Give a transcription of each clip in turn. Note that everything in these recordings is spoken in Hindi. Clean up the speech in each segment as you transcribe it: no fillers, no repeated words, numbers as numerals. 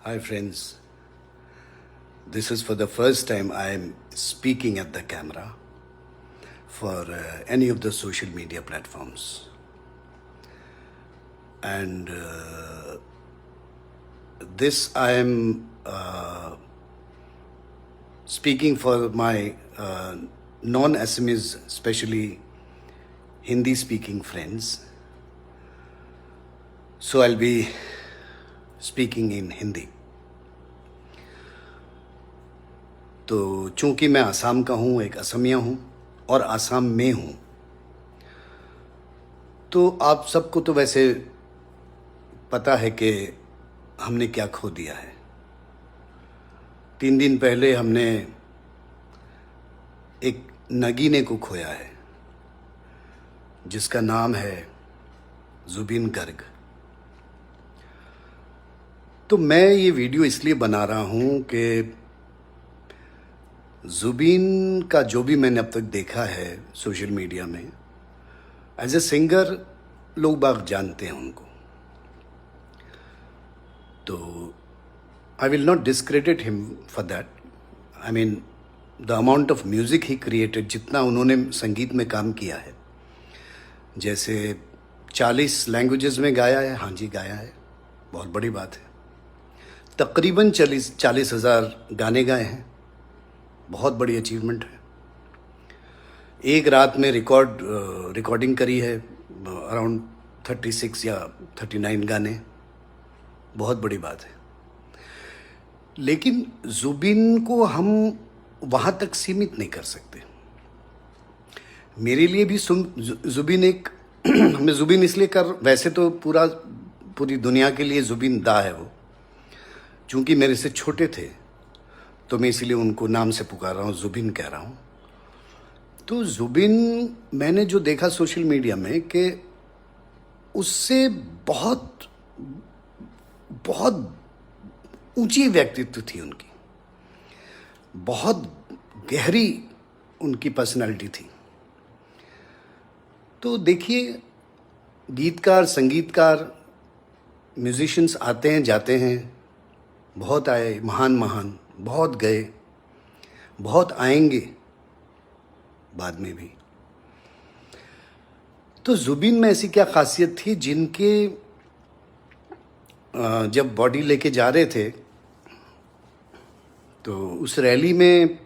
Hi, friends. This is for the first time I am speaking at the camera for any of the social media platforms. And this I am speaking for my non-Assamese, especially Hindi speaking friends. So I'll be speaking in Hindi. तो चूंकि मैं आसाम का हूँ, एक असमिया हूँ और आसाम में हूँ, तो आप सबको तो वैसे पता है कि हमने क्या खो दिया है। 3 दिन पहले हमने एक नगीने को खोया है जिसका नाम है जुबिन गर्ग। तो मैं ये वीडियो इसलिए बना रहा हूँ कि जुबिन का जो भी मैंने अब तक देखा है सोशल मीडिया में, एज ए सिंगर लोग बाग जानते हैं उनको। तो I will not discredit him for that. I mean the amount of music he created, जितना उन्होंने संगीत में काम किया है, जैसे 40 लैंग्वेजेस में गाया है। हाँ जी, गाया है, बहुत बड़ी बात है। तकरीबन 40,000 गाने गाए हैं, बहुत बड़ी अचीवमेंट है। एक रात में रिकॉर्डिंग करी है अराउंड 36 या 39 गाने, बहुत बड़ी बात है। लेकिन जुबिन को हम वहाँ तक सीमित नहीं कर सकते। मेरे लिए भी जुबिन एक मैं जुबिन इसलिए वैसे तो पूरी दुनिया के लिए जुबिन दा है वो। चूंकि मेरे से छोटे थे तो मैं इसीलिए उनको नाम से पुकार रहा हूँ, जुबिन कह रहा हूँ। तो जुबिन मैंने जो देखा सोशल मीडिया में कि उससे बहुत बहुत ऊंची व्यक्तित्व थी उनकी, बहुत गहरी उनकी पर्सनालिटी थी। तो देखिए, गीतकार, संगीतकार, म्यूजिशियंस आते हैं जाते हैं, बहुत आए, महान बहुत गए, बहुत आएंगे बाद में भी। तो जुबिन में ऐसी क्या खासियत थी, जिनके जब बॉडी लेके जा रहे थे तो उस रैली में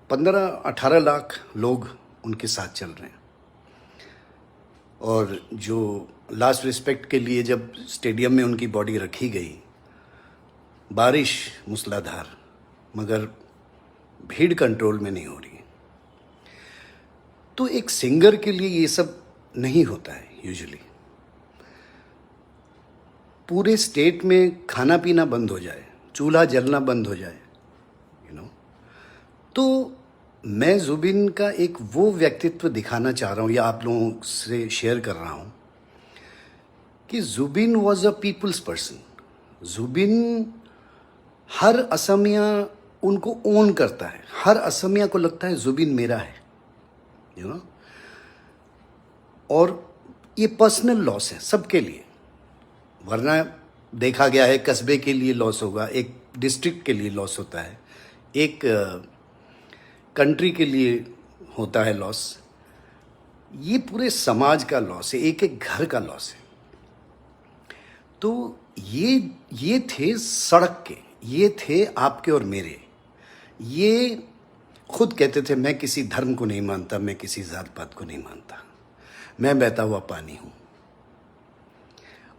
15-18 लाख लोग उनके साथ चल रहे हैं। और जो लास्ट रिस्पेक्ट के लिए जब स्टेडियम में उनकी बॉडी रखी गई, बारिश मूसलाधार, मगर भीड़ कंट्रोल में नहीं हो रही। तो एक सिंगर के लिए ये सब नहीं होता है यूजुअली। पूरे स्टेट में खाना पीना बंद हो जाए, चूल्हा जलना बंद हो जाए, तो मैं जुबिन का एक वो व्यक्तित्व दिखाना चाह रहा हूँ या आप लोगों से शेयर कर रहा हूँ कि Zubeen was a people's person. Zubeen हर असमिया उनको ओन करता है, हर असमिया को लगता है जुबिन मेरा है, और ये पर्सनल लॉस है सबके लिए। वरना देखा गया है कस्बे के लिए लॉस होगा, एक डिस्ट्रिक्ट के लिए लॉस होता है, एक कंट्री के लिए होता है लॉस। ये पूरे समाज का लॉस है, एक एक घर का लॉस है। तो ये थे सड़क के, ये थे आपके और मेरे। ये खुद कहते थे, मैं किसी धर्म को नहीं मानता, मैं किसी जात पात को नहीं मानता, मैं बहता हुआ पानी हूँ।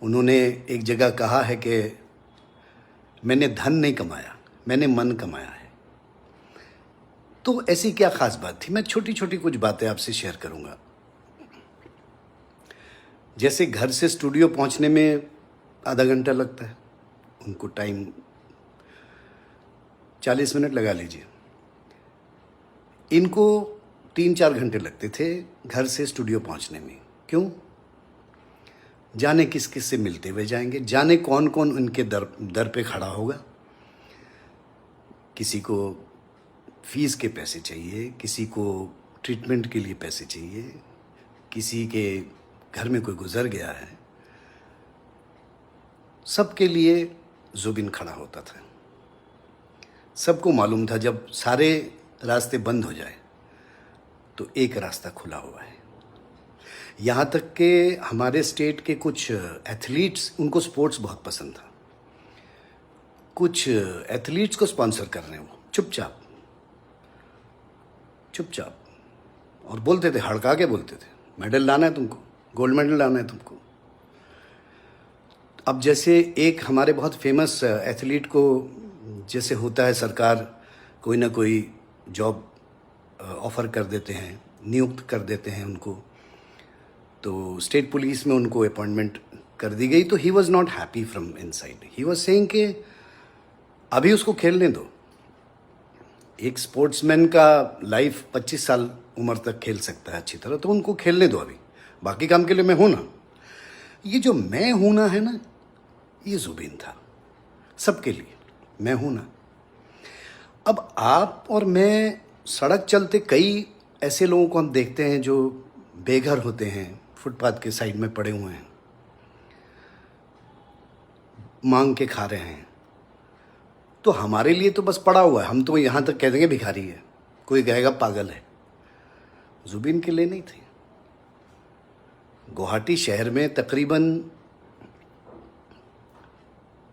उन्होंने एक जगह कहा है कि मैंने धन नहीं कमाया, मैंने मन कमाया है। तो ऐसी क्या खास बात थी? मैं छोटी छोटी कुछ बातें आपसे शेयर करूंगा। जैसे घर से स्टूडियो पहुंचने में आधा घंटा लगता है, उनको टाइम 40 मिनट लगा लीजिए। इनको 3-4 घंटे लगते थे घर से स्टूडियो पहुंचने में। क्यों? जाने किस किस से मिलते हुए जाएंगे, जाने कौन कौन उनके दर पे खड़ा होगा। किसी को फीस के पैसे चाहिए, किसी को ट्रीटमेंट के लिए पैसे चाहिए, किसी के घर में कोई गुजर गया है, सबके लिए जुबिन खड़ा होता था। सबको मालूम था जब सारे रास्ते बंद हो जाए तो एक रास्ता खुला हुआ है। यहाँ तक कि हमारे स्टेट के कुछ एथलीट्स, उनको स्पोर्ट्स बहुत पसंद था, कुछ एथलीट्स को स्पॉन्सर कर रहे हैं वो चुपचाप चुपचाप, और बोलते थे, हड़का के बोलते थे, मेडल लाना है तुमको, गोल्ड मेडल लाना है तुमको। अब जैसे एक हमारे बहुत फेमस एथलीट को जैसे होता है, सरकार कोई ना कोई जॉब ऑफ़र कर देते हैं, नियुक्त कर देते हैं उनको, तो स्टेट पुलिस में उनको अपॉइंटमेंट कर दी गई, तो he was not happy from inside. He was saying कि अभी उसको खेलने दो। एक स्पोर्ट्समैन का लाइफ 25 साल उम्र तक खेल सकता है अच्छी तरह, तो उनको खेलने दो अभी, बाकी काम के लिए मैं हूं ना। ये जो मैं हूं ना है ना, ये जुबिन था सबके लिए, मैं हूं ना। अब आप और मैं सड़क चलते कई ऐसे लोगों को हम देखते हैं जो बेघर होते हैं, फुटपाथ के साइड में पड़े हुए हैं, मांग के खा रहे हैं। तो हमारे लिए तो बस पड़ा हुआ है, हम तो यहाँ तक कह देंगे भिखारी है, कोई कहेगा पागल है। जुबिन के लिए नहीं थे। गुवाहाटी शहर में तकरीबन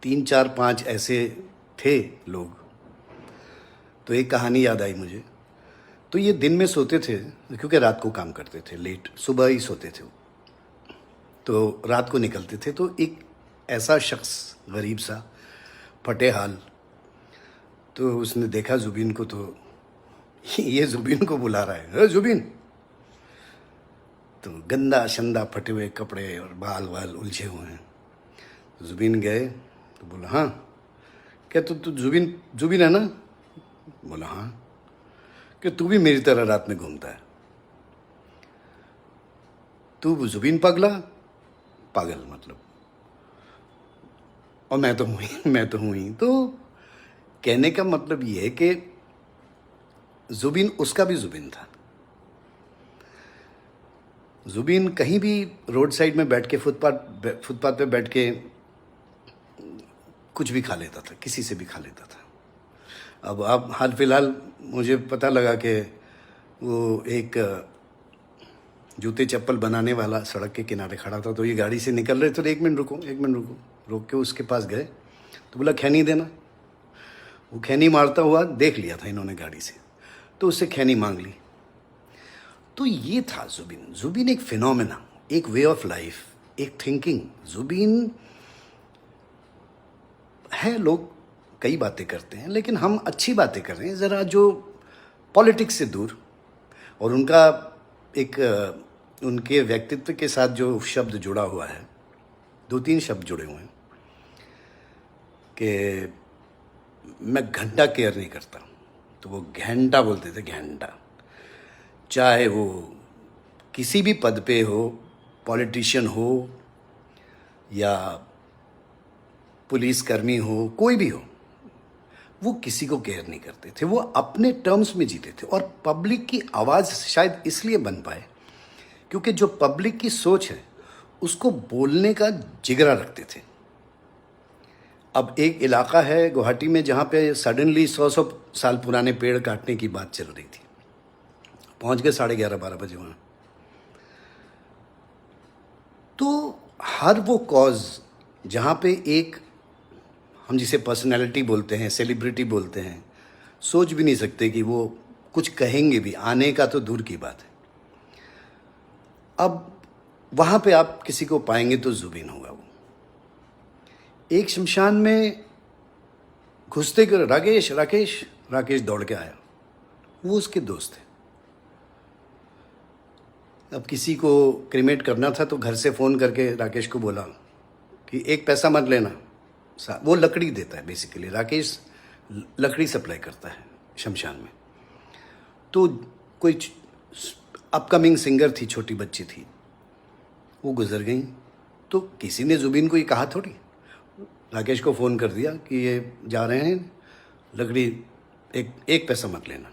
3, 4, 5 ऐसे थे लोग। तो एक कहानी याद आई मुझे। तो ये दिन में सोते थे क्योंकि रात को काम करते थे, लेट सुबह ही सोते थे, तो रात को निकलते थे। तो एक ऐसा शख्स, गरीब सा, फटे हाल, तो उसने देखा जुबिन को, तो ये जुबिन को बुला रहा है, जुबिन। तो गंदा शंदा फटे हुए कपड़े और बाल वाल उलझे हुए हैं। तो जुबिन गए तो बोला, हाँ क्या तू जुबिन जुबिन है ना? बोला हाँ। कि तू भी मेरी तरह रात में घूमता है? तू जुबिन पगला? पागल मतलब। और मैं तो हूँ ही। तो कहने का मतलब ये है कि जुबिन, उसका भी जुबिन था। जुबिन कहीं भी रोड साइड में बैठ के, फुटपाथ पे बैठ के कुछ भी खा लेता था, किसी से भी खा लेता था। अब हाल फिलहाल मुझे पता लगा कि वो एक जूते चप्पल बनाने वाला सड़क के किनारे खड़ा था, तो ये गाड़ी से निकल रहे थे, तो एक मिनट रुको, रोक के उसके पास गए तो बोला खैनी देना। वो खैनी मारता हुआ देख लिया था इन्होंने गाड़ी से, तो उससे खैनी मांग ली। तो ये था जुबिन। जुबिन एक फिनोमेना, एक वे ऑफ लाइफ, एक थिंकिंग। जुबिन है, लोग कई बातें करते हैं, लेकिन हम अच्छी बातें कर रहे हैं ज़रा, जो पॉलिटिक्स से दूर। और उनका एक उनके व्यक्तित्व के साथ जो शब्द जुड़ा हुआ है, 2-3 शब्द जुड़े हुए हैं कि मैं घंटा केयर नहीं करता, तो वो घंटा बोलते थे, घंटा। चाहे वो किसी भी पद पे हो, पॉलिटिशियन हो या पुलिसकर्मी हो, कोई भी हो, वो किसी को केयर नहीं करते थे। वो अपने टर्म्स में जीते थे। और पब्लिक की आवाज़ शायद इसलिए बन पाए क्योंकि जो पब्लिक की सोच है उसको बोलने का जिगरा रखते थे। अब एक इलाका है गुवाहाटी में जहाँ पे सडनली 100 साल पुराने पेड़ काटने की बात चल रही थी। पहुँच गए 11:30-12 बजे वहाँ। तो हर वो कॉज जहाँ पे एक, हम जिसे पर्सनैलिटी बोलते हैं, सेलिब्रिटी बोलते हैं, सोच भी नहीं सकते कि वो कुछ कहेंगे भी, आने का तो दूर की बात है। अब वहाँ पे आप किसी को पाएंगे तो जुबिन होगा वो। एक शमशान में घुसते कर राकेश दौड़ के आया, वो उसके दोस्त थे। अब किसी को क्रिमेट करना था तो घर से फ़ोन करके राकेश को बोला कि 1 पैसा मत लेना, वो लकड़ी देता है बेसिकली। राकेश लकड़ी सप्लाई करता है शमशान में। तो कोई अपकमिंग सिंगर थी, छोटी बच्ची थी, वो गुजर गई। तो किसी ने जुबिन को ये कहा थोड़ी, राकेश को फ़ोन कर दिया कि ये जा रहे हैं, लकड़ी 1 पैसा मत लेना।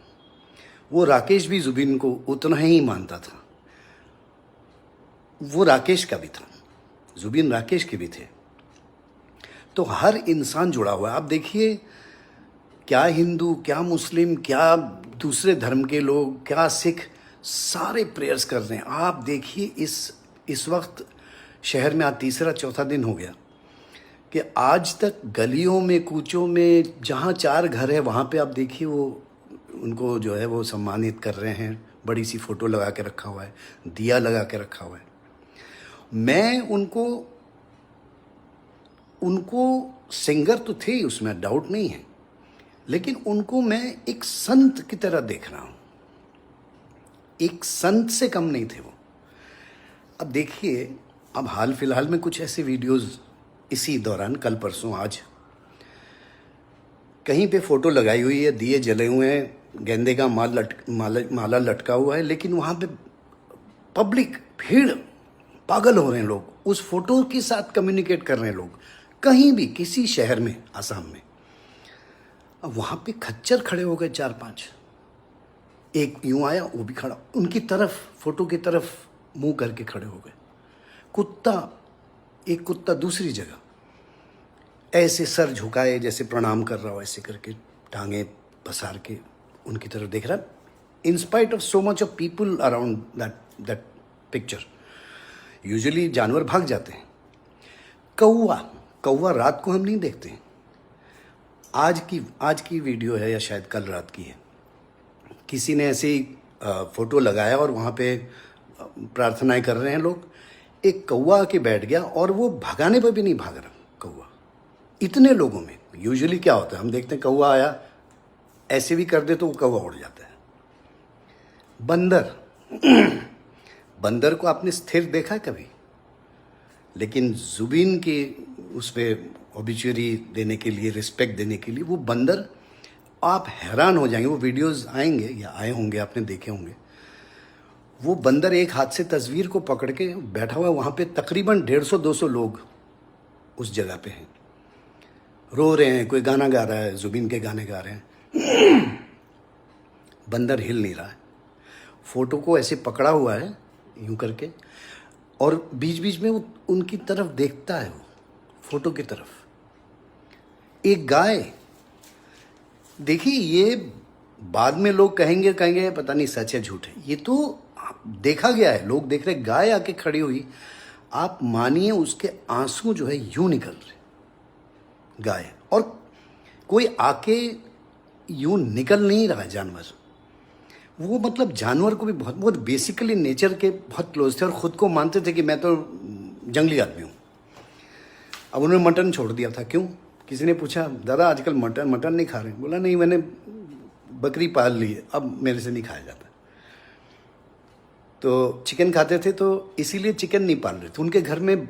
वो राकेश भी जुबिन को उतना ही मानता था। वो राकेश का भी था, जुबिन राकेश के भी थे। तो हर इंसान जुड़ा हुआ है। आप देखिए, क्या हिंदू, क्या मुस्लिम, क्या दूसरे धर्म के लोग, क्या सिख, सारे प्रेयर्स कर रहे हैं। आप देखिए इस वक्त शहर में आज तीसरा चौथा दिन हो गया कि आज तक गलियों में, कूचों में, जहाँ 4 घर है वहाँ पे आप देखिए वो उनको जो है वो सम्मानित कर रहे हैं। बड़ी सी फोटो लगा के रखा हुआ है, दिया लगा के रखा हुआ है। मैं उनको सिंगर तो थे, उसमें डाउट नहीं है, लेकिन उनको मैं एक संत की तरह देख रहा हूँ। एक संत से कम नहीं थे वो। अब देखिए, अब हाल फिलहाल में कुछ ऐसे वीडियोस इसी दौरान, कल परसों आज, कहीं पे फोटो लगाई हुई है, दिए जले हुए हैं, गेंदे का माला लटका हुआ है, लेकिन वहाँ पे पब्लिक, भीड़, पागल हो रहे हैं लोग। उस फोटो के साथ कम्युनिकेट कर रहे हैं लोग, कहीं भी किसी शहर में, आसाम में। अब वहाँ पे खच्चर खड़े हो गए 4-5, एक यूं आया, वो भी खड़ा उनकी तरफ, फोटो की तरफ मुंह करके खड़े हो गए। एक कुत्ता दूसरी जगह ऐसे सर झुकाए जैसे प्रणाम कर रहा हो, ऐसे करके टांगे पसार के उनकी तरफ देख रहा, in spite of so much of people around that picture. Usually जानवर भाग जाते हैं। कौवा रात को हम नहीं देखते। आज की वीडियो है, या शायद कल रात की है। किसी ने ऐसे ही फोटो लगाया और वहाँ पे प्रार्थनाएं कर रहे हैं लोग। एक कौवा आके बैठ गया और वो भगाने पर भी नहीं भाग रहा कौवा, इतने लोगों में। यूजुअली क्या होता है, हम देखते हैं कौवा आया, ऐसे भी कर दे तो वो कौवा उड़ जाता है। बंदर को आपने स्थिर देखा है कभी? लेकिन जुबिन की उस पर ऑबिचुरी देने के लिए, रिस्पेक्ट देने के लिए, वो बंदर, आप हैरान हो जाएंगे। वो वीडियोस आएंगे या आए होंगे, आपने देखे होंगे। वो बंदर एक हाथ से तस्वीर को पकड़ के बैठा हुआ है। वहाँ पे तकरीबन 150-200 लोग उस जगह पे हैं, रो रहे हैं, कोई गाना गा रहा है, जुबिन के गाने गा रहे हैं। बंदर हिल नहीं रहा है, फोटो को ऐसे पकड़ा हुआ है यूं करके, और बीच बीच में वो उनकी तरफ देखता है, वो फोटो की तरफ। एक गाय, देखिए, ये बाद में लोग कहेंगे पता नहीं सच है झूठ है, ये तो देखा गया है, लोग देख रहे। गाय आके खड़ी हुई, आप मानिए उसके आंसू जो है यूं निकल रहे, गाय। और कोई आके यूं निकल नहीं रहा है, जानवर। वो मतलब जानवर को भी बहुत बेसिकली नेचर के बहुत क्लोज थे, और ख़ुद को मानते थे कि मैं तो जंगली आदमी हूँ। अब उन्होंने मटन छोड़ दिया था। क्यों? किसी ने पूछा, दादा आजकल मटन नहीं खा रहे? बोला नहीं, मैंने बकरी पाल ली है, अब मेरे से नहीं खाया जाता। तो चिकन खाते थे, तो इसीलिए चिकन नहीं पाल रहे थे। उनके घर में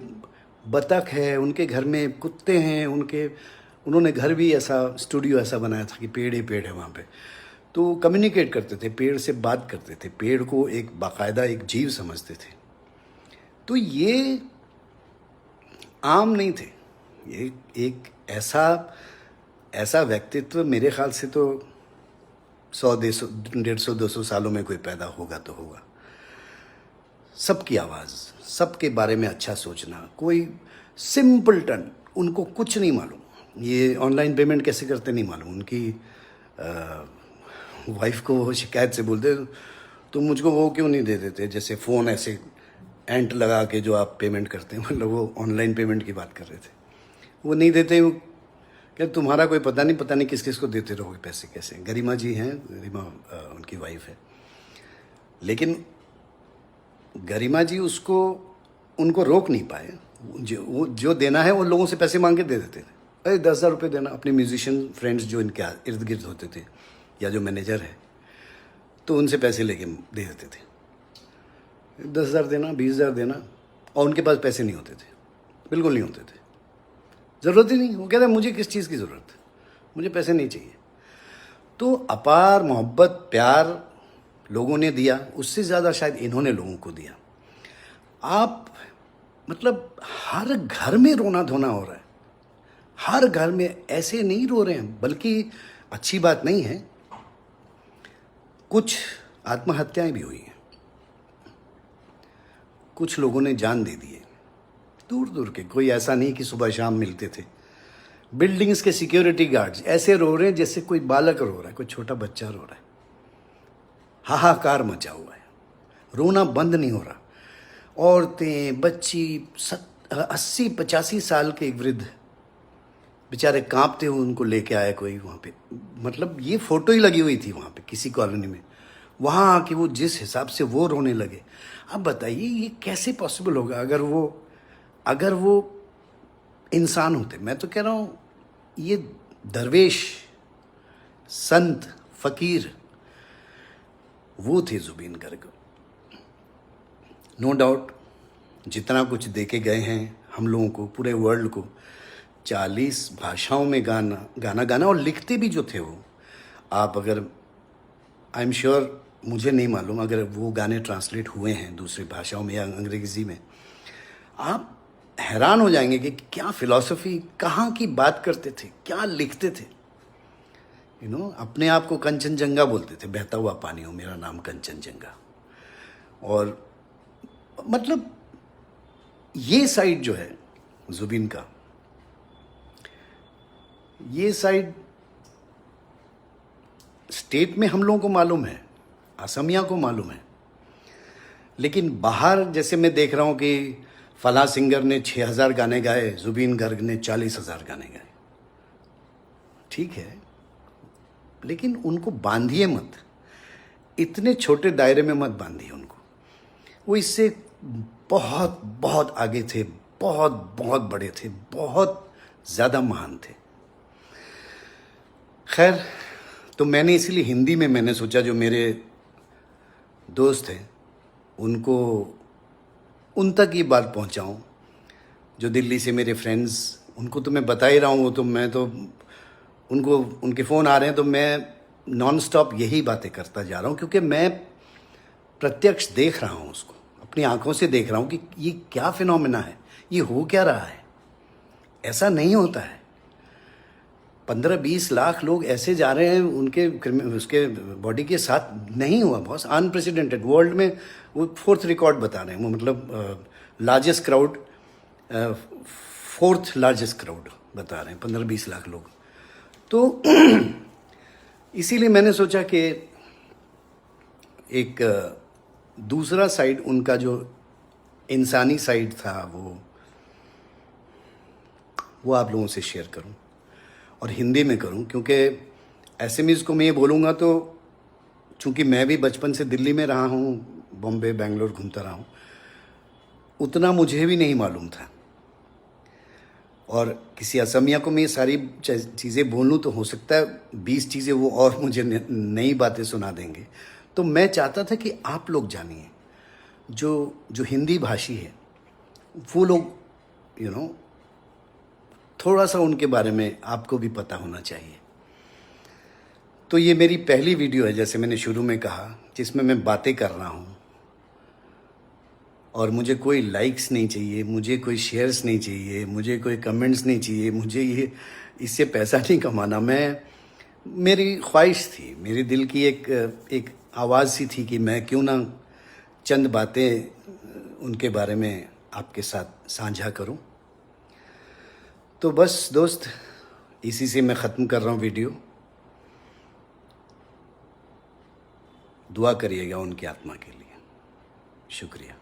बतख है, उनके घर में कुत्ते हैं, उन्होंने घर भी ऐसा, स्टूडियो ऐसा बनाया था कि पेड़ ही पेड़ है वहाँ पे। तो कम्युनिकेट करते थे, पेड़ से बात करते थे, पेड़ को एक बाकायदा एक जीव समझते थे। तो ये आम नहीं थे, ये एक ऐसा व्यक्तित्व मेरे ख्याल से तो 100-150-200 सालों में कोई पैदा होगा तो होगा। सबकी आवाज़, सबके बारे में अच्छा सोचना, कोई सिंपलटन, उनको कुछ नहीं मालूम, ये ऑनलाइन पेमेंट कैसे करते नहीं मालूम। उनकी वाइफ को वो शिकायत से बोलते, तुम मुझको वो क्यों नहीं दे देते, जैसे फ़ोन ऐसे एंट लगा के जो आप पेमेंट करते हैं, मतलब वो ऑनलाइन पेमेंट की बात कर रहे थे। वो नहीं देते, क्या तुम्हारा कोई पता नहीं किस किस को देते रहोगे पैसे कैसे। गरिमा जी हैं, गरिमा उनकी वाइफ है, लेकिन गरिमा जी उनको रोक नहीं पाए। जो देना है वो लोगों से पैसे मांग के दे देते थे। अरे 10,000 रुपये देना, अपने म्यूजिशियन फ्रेंड्स जो इनके इर्द गिर्द होते थे, या जो मैनेजर है, तो उनसे पैसे लेके दे देते थे। 10,000 देना, 20,000 देना, और उनके पास पैसे नहीं होते थे, बिल्कुल नहीं होते थे, ज़रूरत ही नहीं। वो कहते मुझे किस चीज़ की ज़रूरत है, मुझे पैसे नहीं चाहिए। तो अपार मोहब्बत, प्यार लोगों ने दिया, उससे ज़्यादा शायद इन्होंने लोगों को दिया। आप मतलब हर घर में रोना धोना हो रहा है, हर घर में। ऐसे नहीं रो रहे हैं, बल्कि अच्छी बात नहीं है, कुछ आत्महत्याएं भी हुई हैं, कुछ लोगों ने जान दे दी है, दूर दूर के। कोई ऐसा नहीं कि सुबह शाम मिलते थे, बिल्डिंग्स के सिक्योरिटी गार्ड्स ऐसे रो रहे हैं जैसे कोई बालक रो रहा है, कोई छोटा बच्चा रो रहा है। हाहाकार मचा हुआ है, रोना बंद नहीं हो रहा। औरतें, बच्ची, 80-85 साल के एक वृद्ध बेचारे कांपते हुए उनको लेके आया कोई वहाँ पे। मतलब ये फोटो ही लगी हुई थी वहाँ पे किसी कॉलोनी में। वहाँ आके वो जिस हिसाब से वो रोने लगे, अब बताइए ये कैसे पॉसिबल होगा अगर वो इंसान होते। मैं तो कह रहा हूँ ये दरवेश, संत, फकीर वो थे जुबीन गर्ग। नो डाउट जितना कुछ देके गए हैं हम लोगों को, पूरे वर्ल्ड को, 40 भाषाओं में गाना और लिखते भी जो थे वो, आप अगर, आई एम श्योर, मुझे नहीं मालूम अगर वो गाने ट्रांसलेट हुए हैं दूसरी भाषाओं में या अंग्रेज़ी में, आप हैरान हो जाएंगे कि क्या फिलॉसफी, कहाँ की बात करते थे, क्या लिखते थे। अपने आप को कंचनजंगा बोलते थे, बहता हुआ पानी हो मेरा नाम कंचनजंगा। और मतलब ये साइड जो है जुबीन का, ये साइड स्टेट में हम लोगों को मालूम है, असमिया को मालूम है, लेकिन बाहर जैसे मैं देख रहा हूँ कि फला सिंगर ने 6000 गाने गाए, जुबीन गर्ग ने 40,000 गाने गाए। ठीक है, लेकिन उनको बांधिए मत, इतने छोटे दायरे में मत बांधिए उनको। वो इससे बहुत बहुत आगे थे, बहुत बहुत बड़े थे, बहुत ज़्यादा महान थे। खैर, तो मैंने इसीलिए हिंदी में मैंने सोचा जो मेरे दोस्त हैं उनको, उन तक ये बात पहुंचाऊं। जो दिल्ली से मेरे फ्रेंड्स, उनको तो मैं बता ही रहा हूँ, वो तो मैं तो उनको, उनके फ़ोन आ रहे हैं तो मैं नॉन स्टॉप यही बातें करता जा रहा हूँ, क्योंकि मैं प्रत्यक्ष देख रहा हूँ उसको, अपनी आंखों से देख रहा हूँ कि ये क्या फिनोमेना है, ये हो क्या रहा है। ऐसा नहीं होता है। 15-20 लाख लोग ऐसे जा रहे हैं उनके उसके बॉडी के साथ, नहीं हुआ बॉस, अनप्रेसिडेंटेड। वर्ल्ड में वो 4th रिकॉर्ड बता रहे हैं वो, मतलब largest crowd, 4th largest crowd बता रहे हैं, 15-20 लाख लोग। तो इसीलिए मैंने सोचा कि एक दूसरा साइड उनका जो इंसानी साइड था वो आप लोगों से शेयर करूं, और हिंदी में करूं, क्योंकि एसएमईज़ को मैं ये बोलूँगा तो, चूँकि मैं भी बचपन से दिल्ली में रहा हूँ, बॉम्बे बेंगलोर घूमता रहा हूँ, उतना मुझे भी नहीं मालूम था। और किसी असमिया को मैं ये सारी चीज़ें बोलूँ तो हो सकता है 20 चीज़ें वो और मुझे नई बातें सुना देंगे। तो मैं चाहता था कि आप लोग जानिए, जो हिंदी भाषी है वो लोग, थोड़ा सा उनके बारे में आपको भी पता होना चाहिए। तो ये मेरी पहली वीडियो है, जैसे मैंने शुरू में कहा, जिसमें मैं बातें कर रहा हूँ, और मुझे कोई लाइक्स नहीं चाहिए, मुझे कोई शेयर्स नहीं चाहिए, मुझे कोई कमेंट्स नहीं चाहिए, मुझे ये इससे पैसा नहीं कमाना। मेरी ख्वाहिश थी, मेरे दिल की एक आवाज़ सी थी कि मैं क्यों ना चंद बातें उनके बारे में आपके साथ साझा करूं। तो बस दोस्त, इसी से मैं ख़त्म कर रहा हूं वीडियो। दुआ करिएगा उनकी आत्मा के लिए। शुक्रिया।